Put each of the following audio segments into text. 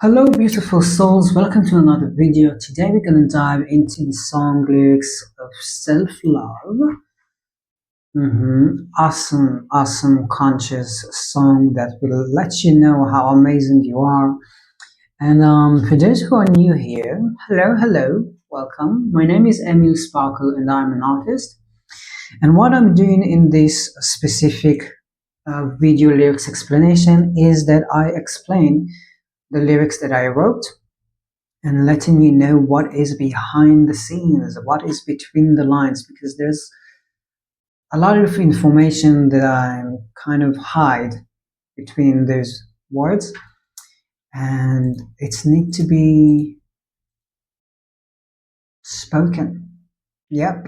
Hello, beautiful souls. Welcome to another video. Today we're going to dive into the song lyrics of Self Love. Awesome, conscious song that will let you know how amazing you are. And for those who are new here, hello, welcome. My name is Emil Sparkle and I'm an artist. And what I'm doing in this specific video lyrics explanation is that I explain the lyrics that I wrote and letting you know what is behind the scenes, what is between the lines, because there's a lot of information that I kind of hide between those words, and it's need to be spoken. Yep.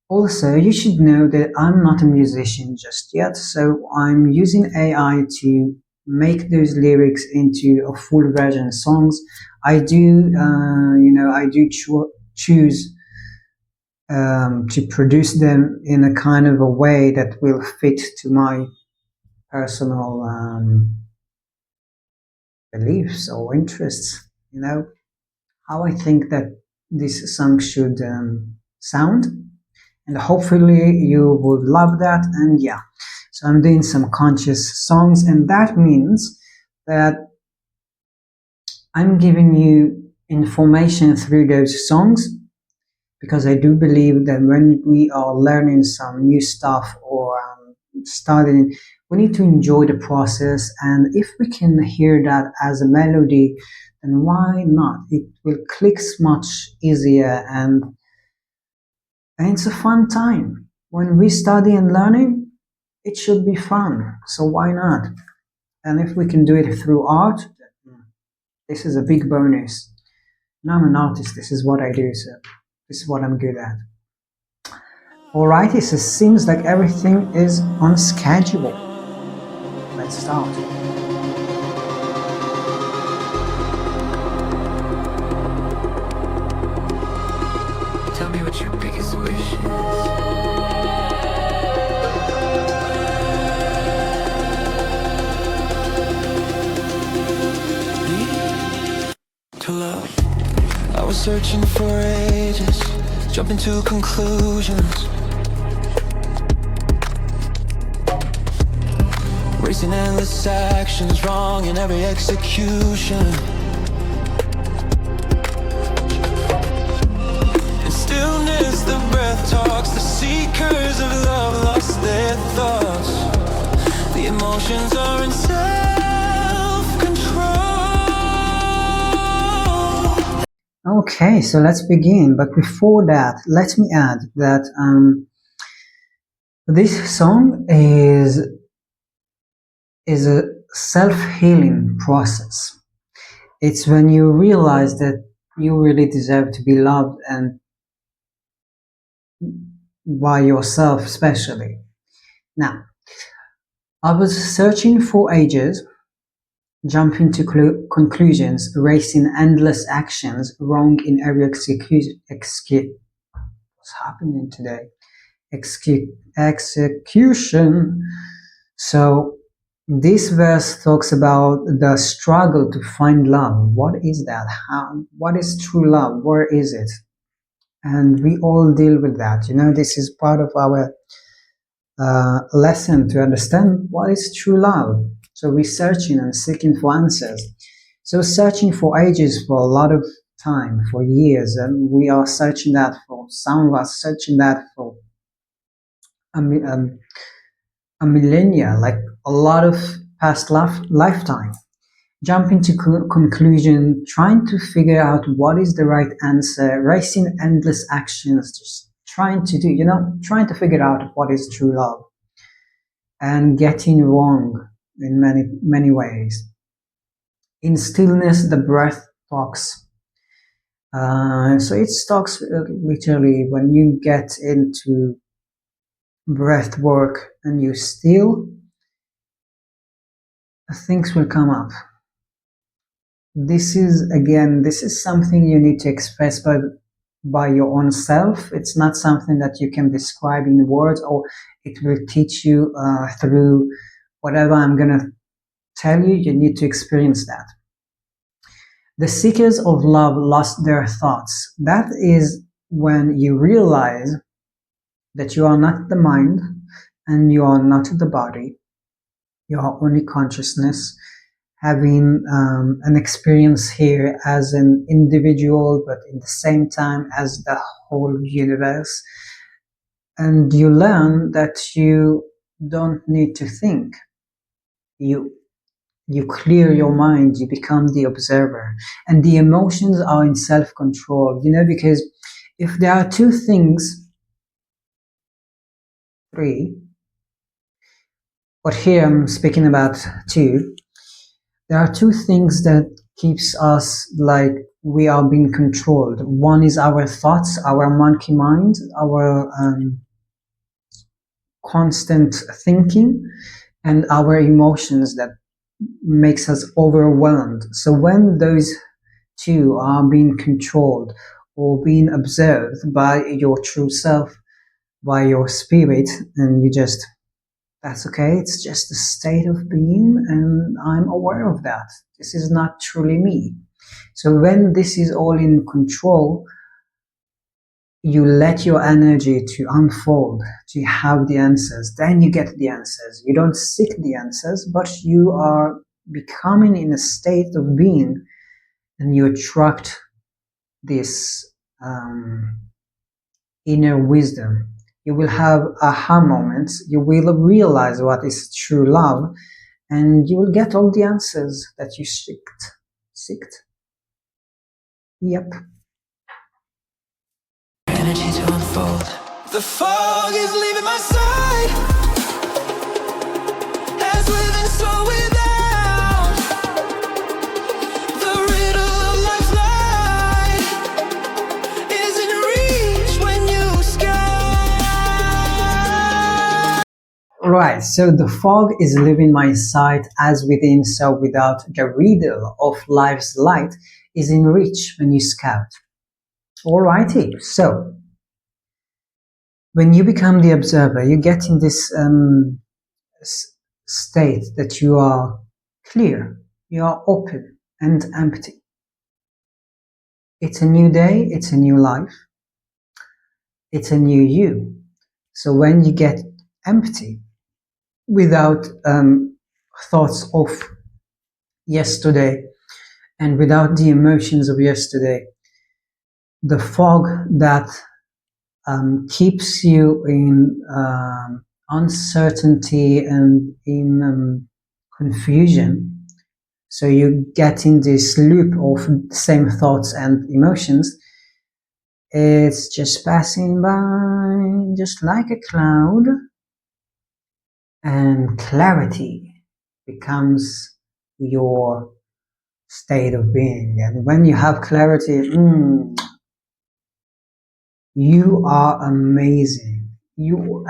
Also, you should know that I'm not a musician just yet, so I'm using AI to make those lyrics into a full version songs. I do, I do choose to produce them in a kind of a way that will fit to my personal beliefs or interests. How I think that this song should sound, and hopefully you would love that. And yeah, so I'm doing some conscious songs, and that means that I'm giving you information through those songs, because I do believe that when we are learning some new stuff or studying, we need to enjoy the process. And if we can hear that as a melody, then why not? It will click much easier, and it's a fun time. When we study and learning, it should be fun. So why not? And if we can do it through art, this is a big bonus. And I'm an artist. This is what I do. So this is what I'm good at. Alrighty, so it seems like everything is on schedule. Let's start. Tell me what your biggest wish is. To love, I was searching for ages, jumping to conclusions, racing endless actions, wrong in every execution. In stillness the breath talks, the seekers of love lost their thoughts. The emotions are in self-control. Okay, so let's begin. But before that, let me add that this song is a self-healing process. It's when you realize that you really deserve to be loved, and by yourself especially. Now, I was searching for ages, jumping to conclusions, racing endless actions, wrong in every what's happening today? Execution. So this verse talks about the struggle to find love. What is that? What is true love? Where is it? And we all deal with that. This is part of our lesson to understand what is true love. So we're searching and seeking for answers. So searching for ages, for a lot of time, for years, and we are searching that for some of us, searching that for a millennia, like a lot of past lifetime. Jumping to conclusion, trying to figure out what is the right answer, racing endless actions, just trying to do, trying to figure out what is true love, and getting wrong in many ways. In stillness, the breath talks. So it talks literally when you get into breath work and you still, things will come up. This is something you need to express by your own self. It's not something that you can describe in words, or it will teach you through whatever I'm gonna tell you. You need to experience that. The seekers of love lost their thoughts. That is when you realize that you are not the mind and you are not the body. You are only consciousness having an experience here as an individual, but in the same time as the whole universe. And you learn that you don't need to think. You clear your mind, you become the observer, and the emotions are in self-control, because if there are three, but here I'm speaking about two, there are two things that keeps us like we are being controlled. One is our thoughts, our monkey mind, our constant thinking, and our emotions that makes us overwhelmed. So when those two are being controlled or being observed by your true self, by your spirit, and that's okay, it's just a state of being, and I'm aware of that. This is not truly me. So when this is all in control, you let your energy to unfold, to have the answers. Then you get the answers. You don't seek the answers, but you are becoming in a state of being, and you attract this inner wisdom. You will have aha moments. You will realize what is true love, and you will get all the answers that you seeked. Yep. Energy to unfold. The fog is leaving my side. As within, so without. The riddle of life's light is in reach when you sky. Right, so the fog is leaving my sight, as within, so without. The riddle of life's light is in reach when you scout. Alrighty, so when you become the observer, you get in this state that you are clear, you are open and empty. It's a new day, it's a new life, it's a new you. So when you get empty, without thoughts of yesterday and without the emotions of yesterday, the fog that keeps you in uncertainty and in confusion. So you get in this loop of same thoughts and emotions. It's just passing by, just like a cloud, and clarity becomes your state of being. And when you have clarity, you are amazing. You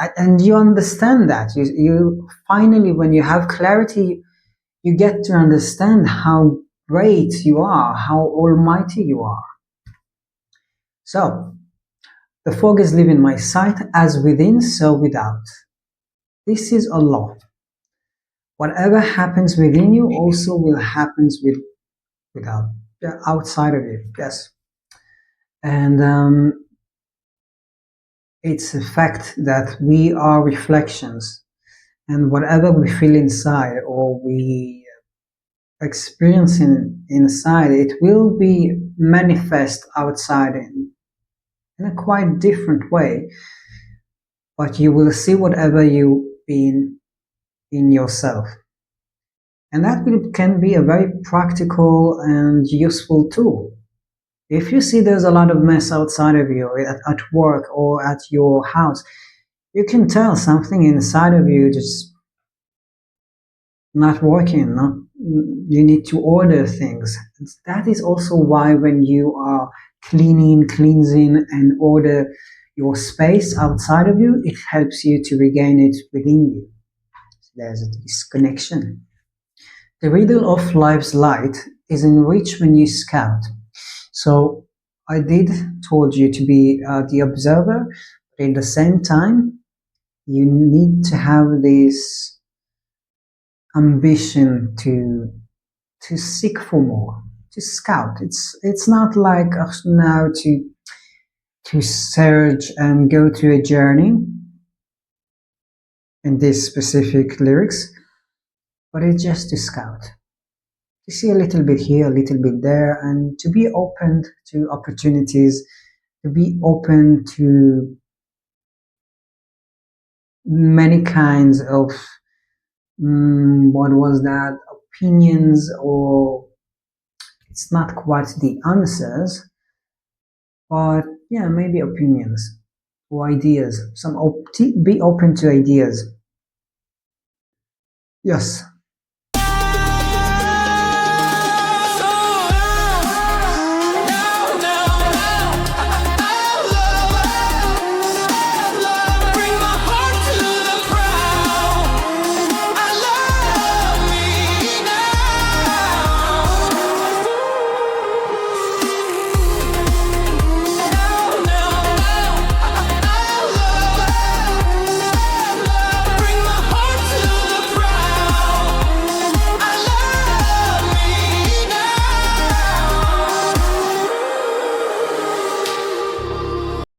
understand that. You finally, when you have clarity, you get to understand how great you are, how almighty you are. So, the fog is leaving my sight, as within, so without. This is a law. Whatever happens within you also will happen without, outside of you. Yes. And it's a fact that we are reflections, and whatever we feel inside or we experience inside, it will be manifest outside in a quite different way, but you will see whatever you been in yourself, and that can be a very practical and useful tool. If you see there's a lot of mess outside of you at work or at your house, you can tell something inside of you just not working. You need to order things. That is also why when you are cleansing and order your space outside of you, it helps you to regain it within you. So there's this connection. The riddle of life's light is in reach when you scout. So I did told you to be the observer, but at the same time, you need to have this ambition to seek for more, scout. It's not like now to search and go to a journey in these specific lyrics, but it's just to scout, to see a little bit here, a little bit there, and to be open to opportunities, to be open to many kinds of what was that, opinions, or it's not quite the answers, but yeah, maybe opinions or ideas. Be open to ideas. Yes.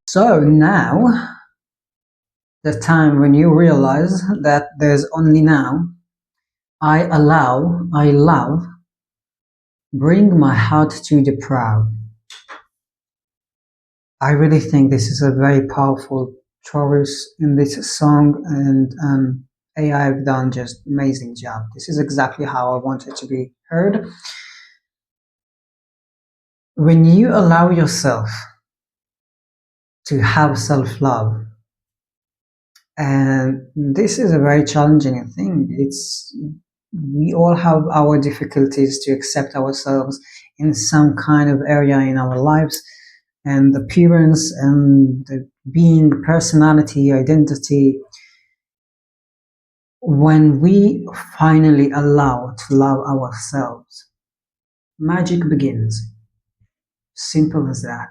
So now, the time when you realize that there's only now, I love, bring my heart to the proud. I really think this is a very powerful chorus in this song, and AI have done just amazing job. This is exactly how I want it to be heard. When you allow yourself to have self-love, and this is a very challenging thing. We all have our difficulties to accept ourselves in some kind of area in our lives, and appearance and the being, personality, identity. When we finally allow to love ourselves, magic begins. Simple as that.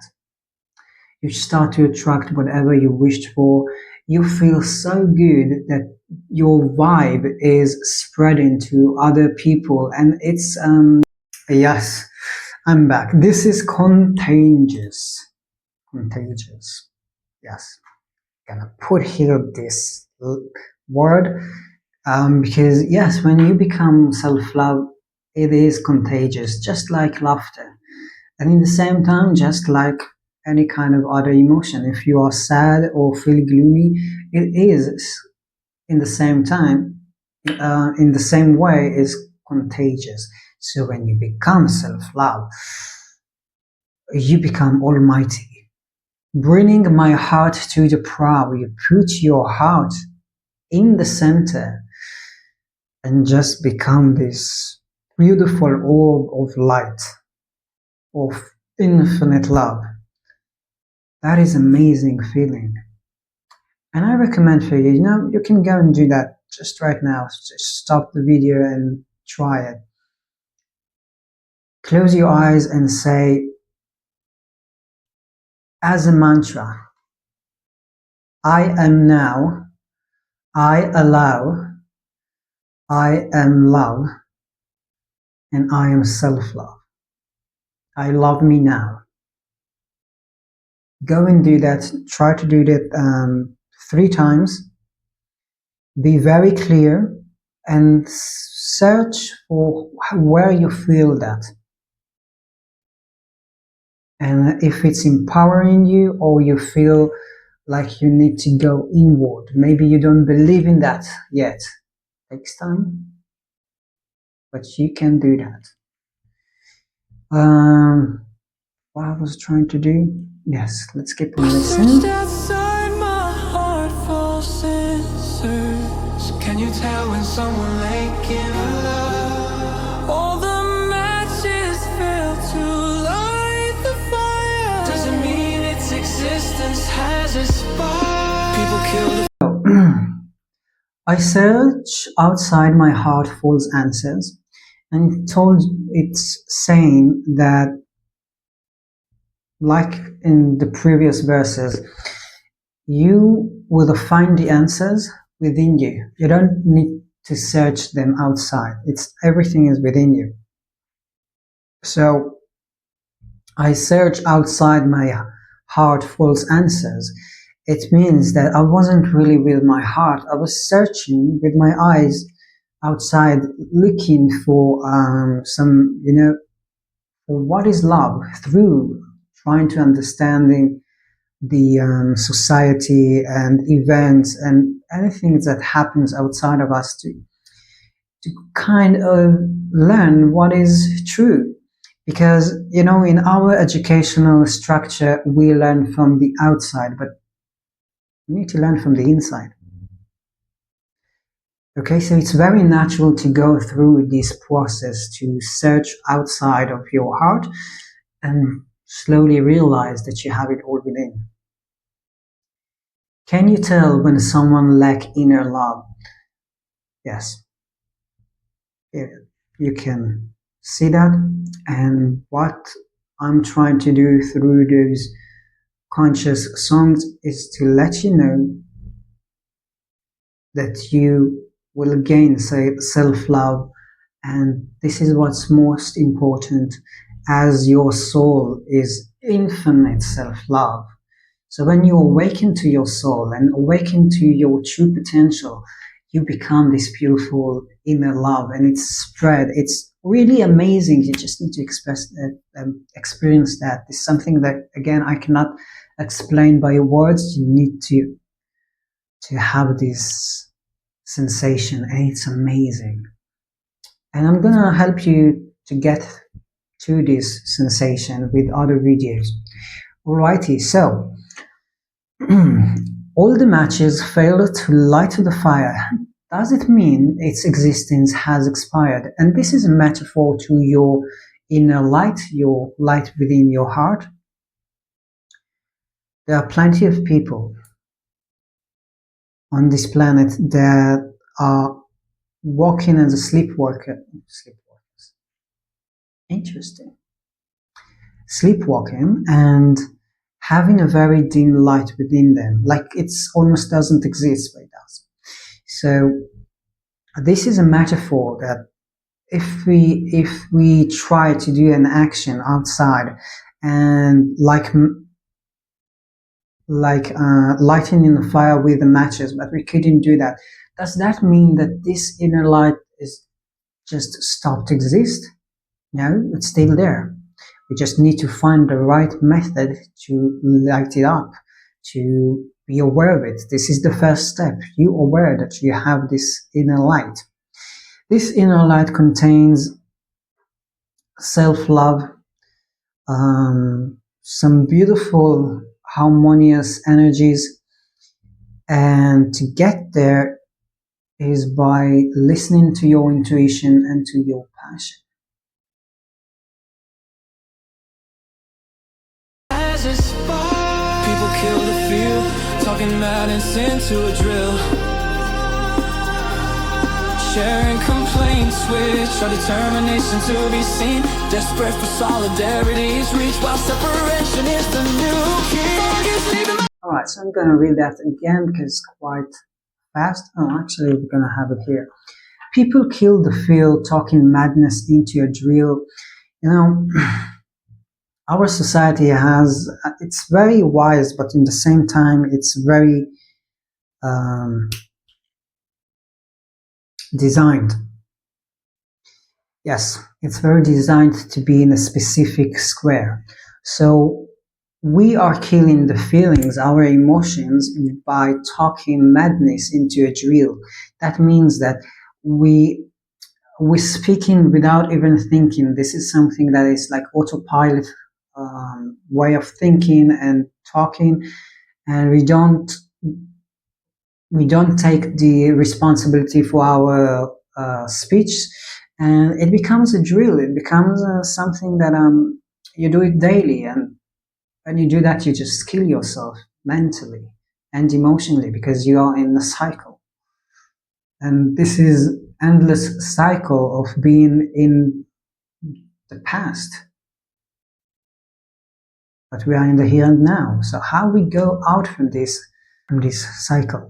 You start to attract whatever you wished for. You feel so good that your vibe is spreading to other people, and it's yes, I'm back. This is contagious. Contagious. Yes. Gonna put here this word because yes, when you become self-love, it is contagious, just like laughter, and in the same time, just like any kind of other emotion. If you are sad or feel gloomy, it is in the same time, in the same way, is contagious. So when you become self-love, you become almighty. Bringing my heart to the proud, you put your heart in the center and just become this beautiful orb of light, of infinite love. That is amazing feeling. And I recommend for you, you can go and do that just right now. Just stop the video and try it. Close your eyes and say, as a mantra, I am now, I allow, I am love, and I am self-love. I love me now. Go and do that. Try to do that 3 times. Be very clear and search for where you feel that. And if it's empowering you, or you feel like you need to go inward, maybe you don't believe in that yet. Takes time, but you can do that. What I was trying to do? Yes, let's keep on listening. Can you tell when someone making love? All the matches fail to light the fire. Doesn't mean its existence has a spark. People kill the I search outside my heart false answers, and told it's saying that, like in the previous verses, you will find the answers within you. You don't need to search them outside. Everything is within you. So I search outside my heart false answers. It means that I wasn't really with my heart. I was searching with my eyes outside, looking for some, for what is love through trying to understanding the society and events and anything that happens outside of us to kind of learn what is true. Because, in our educational structure, we learn from the outside, but we need to learn from the inside. Okay, so it's very natural to go through this process to search outside of your heart and slowly realize that you have it all within. Can you tell when someone lacks inner love? Yes, you can see that. And what I'm trying to do through those conscious songs is to let you know that you will gain self-love, and this is what's most important, as your soul is infinite self-love. So when you awaken to your soul and awaken to your true potential, you become this beautiful inner love, and it's spread. It's really amazing. You just need to experience that. It's something that, again, I cannot explain by words. You need to have this sensation, and it's amazing. And I'm gonna help you to get to this sensation with other videos. Alrighty, so all the matches failed to light the fire. Does it mean its existence has expired? And this is a metaphor to your inner light, your light within your heart. There are plenty of people on this planet that are walking as a sleepwalkers. Interesting. Sleepwalking and having a very dim light within them, like it's almost doesn't exist, but it does. So this is a metaphor that if we try to do an action outside and like lighting in the fire with the matches, but we couldn't do that, does that mean that this inner light is just stopped to exist? No, it's still there. We just need to find the right method to light it up, to be aware of it. This is the first step. You aware that you have this inner light. This inner light contains self-love, some beautiful harmonious energies, and to get there is by listening to your intuition and to your passion. As a spark, people kill the feel, talking madness into a drill. Sharing complaints with our determination to be seen, desperate for solidarity's reach, while separation is the new key. Alright, so I'm going to read that again because it's quite fast. Oh, actually, we're going to have it here. People kill the feel, talking madness into a drill. Our society it's very wise, but in the same time, it's very designed. Yes, it's very designed to be in a specific square. So we are killing the feelings, our emotions, by talking madness into a drill. That means that we're speaking without even thinking. This is something that is like autopilot way of thinking and talking, and we don't take the responsibility for our speech, and it becomes a drill. It becomes something that you do it daily, and when you do that, you just kill yourself mentally and emotionally because you are in a cycle. And this is endless cycle of being in the past. But we are in the here and now. So how we go out from this cycle?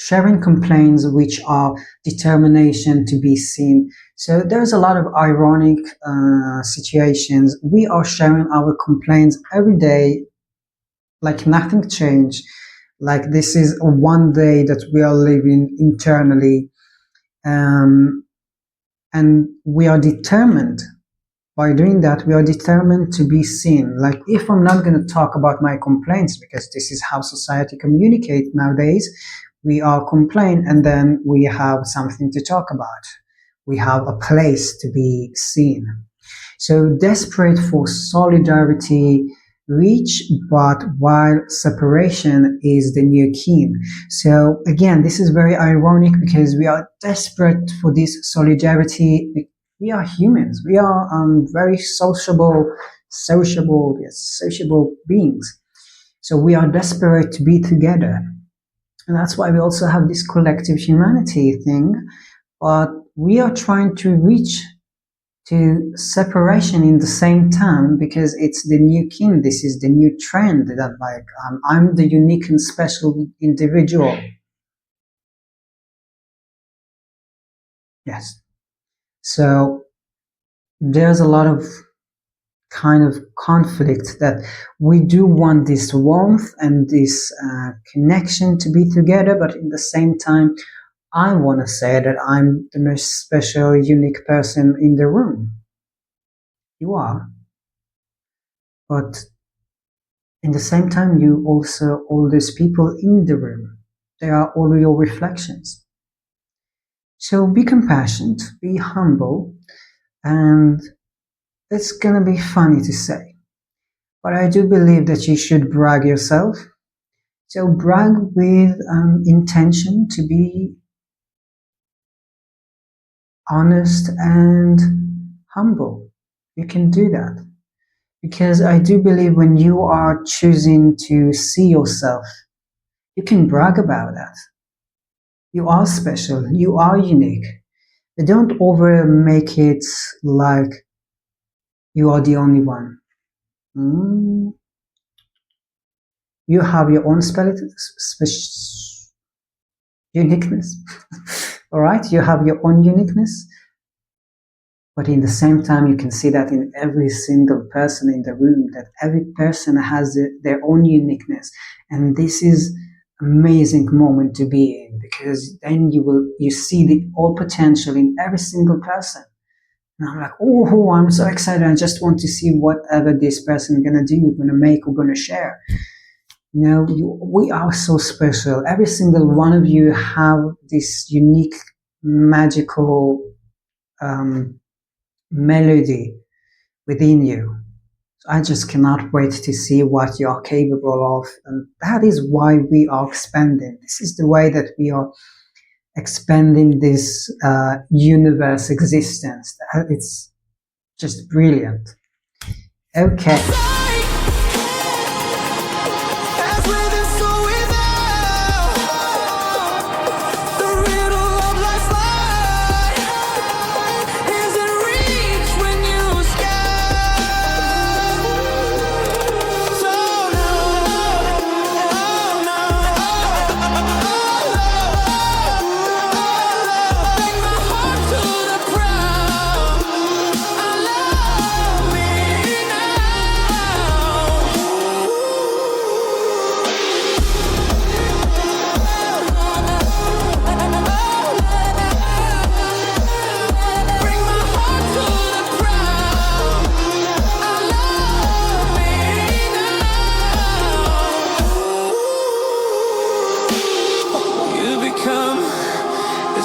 sharing complaints which are determination to be seen. So there's a lot of ironic situations. We are sharing our complaints every day like nothing changed, like this is one day that we are living internally, um, and we are determined. By doing that, we are determined to be seen. Like, if I'm not going to talk about my complaints, because this is how society communicates nowadays, we are complain and then we have something to talk about. We have a place to be seen. So desperate for solidarity, reach, but while separation is the new kin. So again, this is very ironic because we are desperate for this solidarity. We are humans. We are very sociable beings. So we are desperate to be together. And that's why we also have this collective humanity thing. But we are trying to reach to separation in the same time because it's the new kin. This is the new trend that like I'm the unique and special individual. Yes. So there's a lot of kind of conflict that we do want this warmth and this connection to be together, but at the same time, I want to say that I'm the most special, unique person in the room. You are. But in the same time, you also, all these people in the room, they are all your reflections. So be compassionate, be humble, and it's gonna be funny to say, but I do believe that you should brag yourself. So brag with intention to be honest and humble. You can do that. Because I do believe when you are choosing to see yourself, you can brag about that. You are special, you are unique. But don't over make it like you are the only one. You have your own uniqueness. All right, you have your own uniqueness. But in the same time, you can see that in every single person in the room, that every person has their own uniqueness. And this is amazing moment to be in, because then you see the all potential in every single person. And I'm like, oh, I'm so excited. I just want to see whatever this person is going to do, going to make, or going to share. You know, we are so special. Every single one of you have this unique, magical melody within you. I just cannot wait to see what you are capable of. And that is why we are expanding. This is the way that we are expanding this universe existence. It's just brilliant. Okay.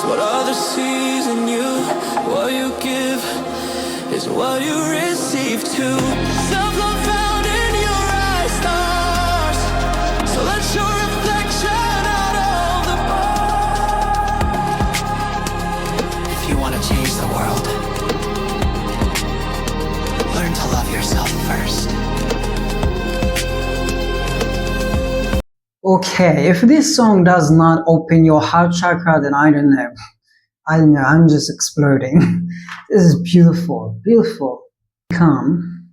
What others sees in you, what you give is what you receive too. Self-love found in your eyes, stars. So let your reflection out of the bar. If you want to change the world, learn to love yourself first. Okay, if this song does not open your heart chakra, then I don't know. I'm just exploding. This is beautiful, beautiful. Become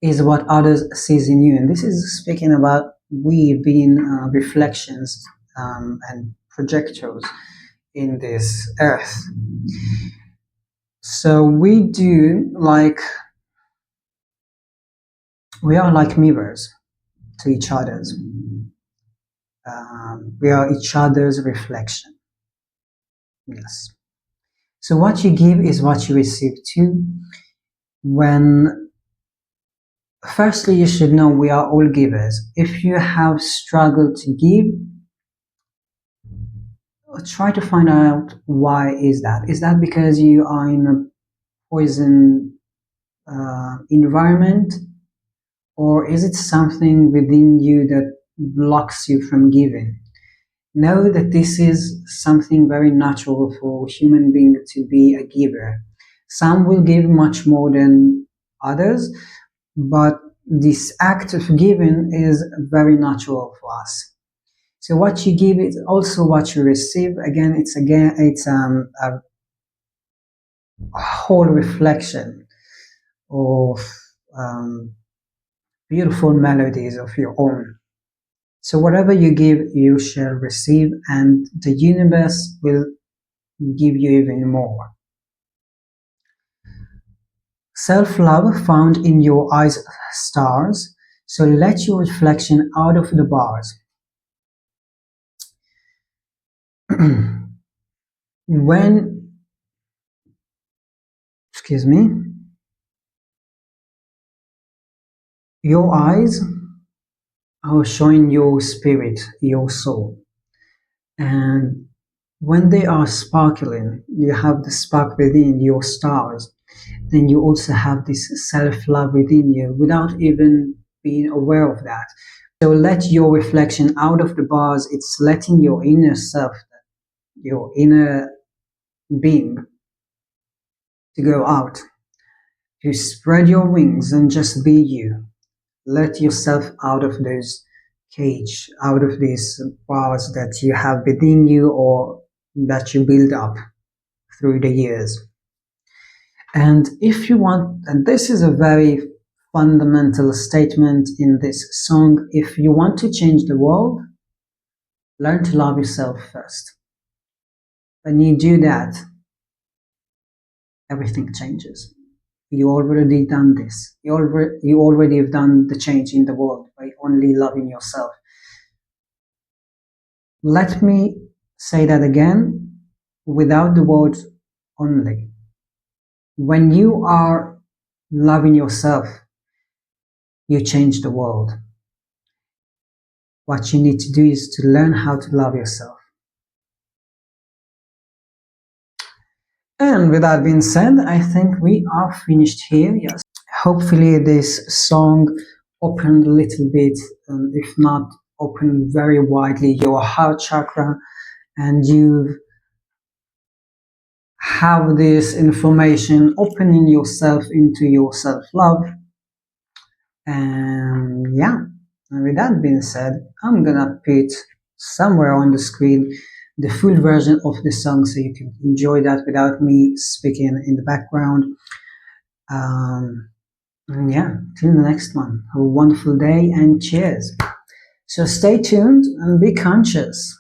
is what others sees in you. And this is speaking about we being reflections and projectors in this earth. So we are like mirrors to each other's. We are each other's reflection. Yes. So what you give is what you receive too. Firstly, you should know we are all givers. If you have struggled to give, try to find out why is that. Is that because you are in a poison environment, or is it something within you that blocks you from giving? Know that this is something very natural for human being to be a giver. Some will give much more than others, but this act of giving is very natural for us. So what you give is also what you receive. Again, it's a whole reflection of beautiful melodies of your own. So whatever you give, you shall receive, and the universe will give you even more. Self-love found in your eyes stars, so let your reflection out of the bars. Your eyes are showing your spirit, your soul. And when they are sparkling, you have the spark within your stars, then you also have this self-love within you without even being aware of that. So let your reflection out of the bars. It's letting your inner self, your inner being, to go out, to spread your wings and just be you. Let yourself out of those cage, out of these bars that you have within you or that you build up through the years. And if you want, and this is a very fundamental statement in this song, if you want to change the world, learn to love yourself first. When you do that, everything changes. You already done this. You already have done the change in the world by only loving yourself. Let me say that again without the words only. When you are loving yourself, you change the world. What you need to do is to learn how to love yourself. And with that being said, I think we are finished here. Yes. Hopefully this song opened a little bit, if not opened very widely, your heart chakra, and you have this information opening yourself into your self-love. And yeah, and with that being said, I'm gonna put somewhere on the screen the full version of the song so you can enjoy that without me speaking in the background. And yeah, till the next one, have a wonderful day and cheers. So stay tuned and be conscious.